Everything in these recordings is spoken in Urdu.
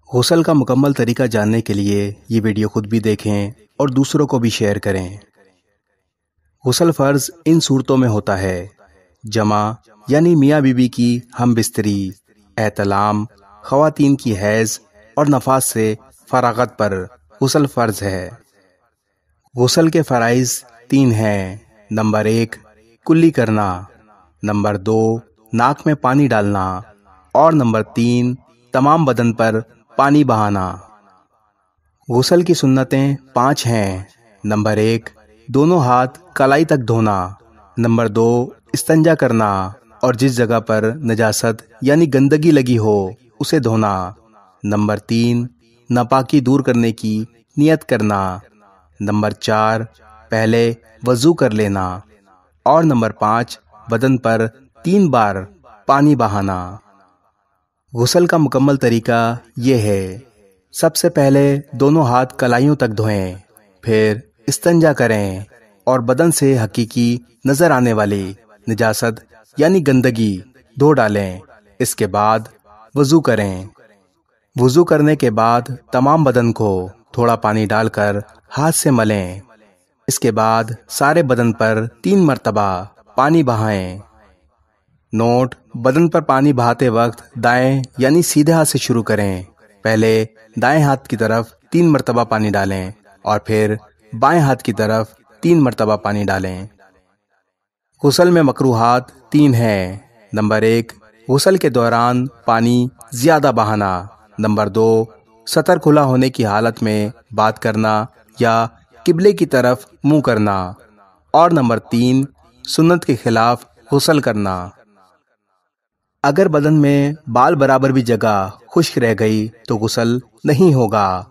غسل کا مکمل طریقہ جاننے کے لیے یہ ویڈیو خود بھی دیکھیں اور دوسروں کو بھی شیئر کریں۔ غسل فرض ان صورتوں میں ہوتا ہے: جمع یعنی میاں بیوی کی ہم بستری، احتلام، خواتین کی حیض اور نفاس سے فراغت پر غسل فرض ہے۔ غسل کے فرائض 3 ہیں۔ نمبر 1 کلی کرنا، نمبر 2 ناک میں پانی ڈالنا اور نمبر 3 تمام بدن پر پانی بہانا۔ غسل کی سنتیں 5 ہیں۔ نمبر 1 دونوں ہاتھ کلائی تک دھونا، نمبر 2 استنجا کرنا اور جس جگہ پر نجاست یعنی گندگی لگی ہو اسے دھونا، نمبر 3 ناپاکی دور کرنے کی نیت کرنا، نمبر 4 پہلے وضو کر لینا اور نمبر 5 بدن پر 3 بار پانی بہانا۔ غسل کا مکمل طریقہ یہ ہے: سب سے پہلے دونوں ہاتھ کلائیوں تک دھوئیں، پھر استنجا کریں اور بدن سے حقیقی نظر آنے والی نجاست یعنی گندگی دھو ڈالیں۔ اس کے بعد وضو کریں۔ وضو کرنے کے بعد تمام بدن کو تھوڑا پانی ڈال کر ہاتھ سے ملیں۔ اس کے بعد سارے بدن پر 3 مرتبہ پانی بہائیں۔ نوٹ: بدن پر پانی بہاتے وقت دائیں یعنی سیدھے ہاتھ سے شروع کریں۔ پہلے دائیں ہاتھ کی طرف 3 مرتبہ پانی ڈالیں اور پھر بائیں ہاتھ کی طرف 3 مرتبہ پانی ڈالیں۔ غسل میں مکروہات 3 ہیں۔ نمبر 1 غسل کے دوران پانی زیادہ بہانا، نمبر 2 سطر کھلا ہونے کی حالت میں بات کرنا یا قبلے کی طرف منہ کرنا اور نمبر 3 سنت کے خلاف غسل کرنا۔ اگر بدن میں بال برابر بھی جگہ خشک رہ گئی تو غسل نہیں ہوگا۔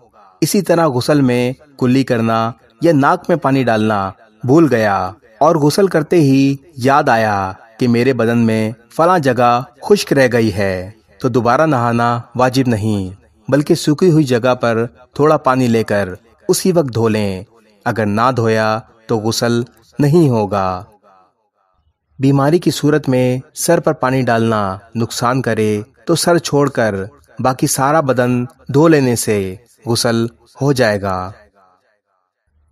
اسی طرح غسل میں کلی کرنا یا ناک میں پانی ڈالنا بھول گیا اور غسل کرتے ہی یاد آیا کہ میرے بدن میں فلاں جگہ خشک رہ گئی ہے تو دوبارہ نہانا واجب نہیں، بلکہ سوکھی ہوئی جگہ پر تھوڑا پانی لے کر اسی وقت دھو لیں۔ اگر نہ دھویا تو غسل نہیں ہوگا۔ بیماری کی صورت میں سر پر پانی ڈالنا نقصان کرے تو سر چھوڑ کر باقی سارا بدن دھو لینے سے غسل ہو جائے گا۔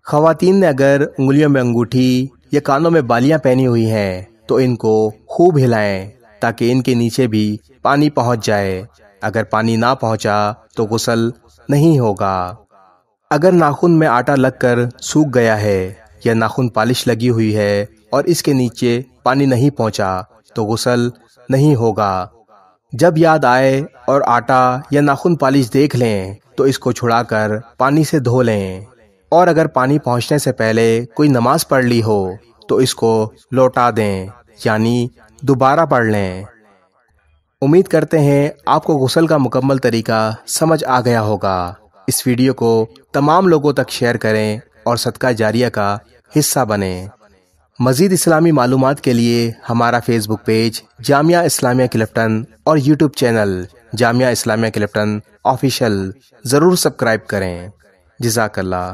خواتین نے اگر انگلیوں میں انگوٹھی یا کانوں میں بالیاں پہنی ہوئی ہیں تو ان کو خوب ہلائیں تاکہ ان کے نیچے بھی پانی پہنچ جائے۔ اگر پانی نہ پہنچا تو غسل نہیں ہوگا۔ اگر ناخن میں آٹا لگ کر سوکھ گیا ہے یا ناخن پالش لگی ہوئی ہے اور اس کے نیچے پانی نہیں پہنچا تو غسل نہیں ہوگا۔ جب یاد آئے اور آٹا یا ناخن پالش دیکھ لیں تو اس کو چھڑا کر پانی سے دھو لیں، اور اگر پانی پہنچنے سے پہلے کوئی نماز پڑھ لی ہو تو اس کو لوٹا دیں یعنی دوبارہ پڑھ لیں۔ امید کرتے ہیں آپ کو غسل کا مکمل طریقہ سمجھ آ گیا ہوگا۔ اس ویڈیو کو تمام لوگوں تک شیئر کریں اور صدقہ جاریہ کا حصہ بنیں۔ مزید اسلامی معلومات کے لیے ہمارا فیس بک پیج جامعہ اسلامیہ کلفٹن اور YouTube channel Jamia Islamia Clifton official ضرور سبسکرائب کریں۔ جزاک اللہ۔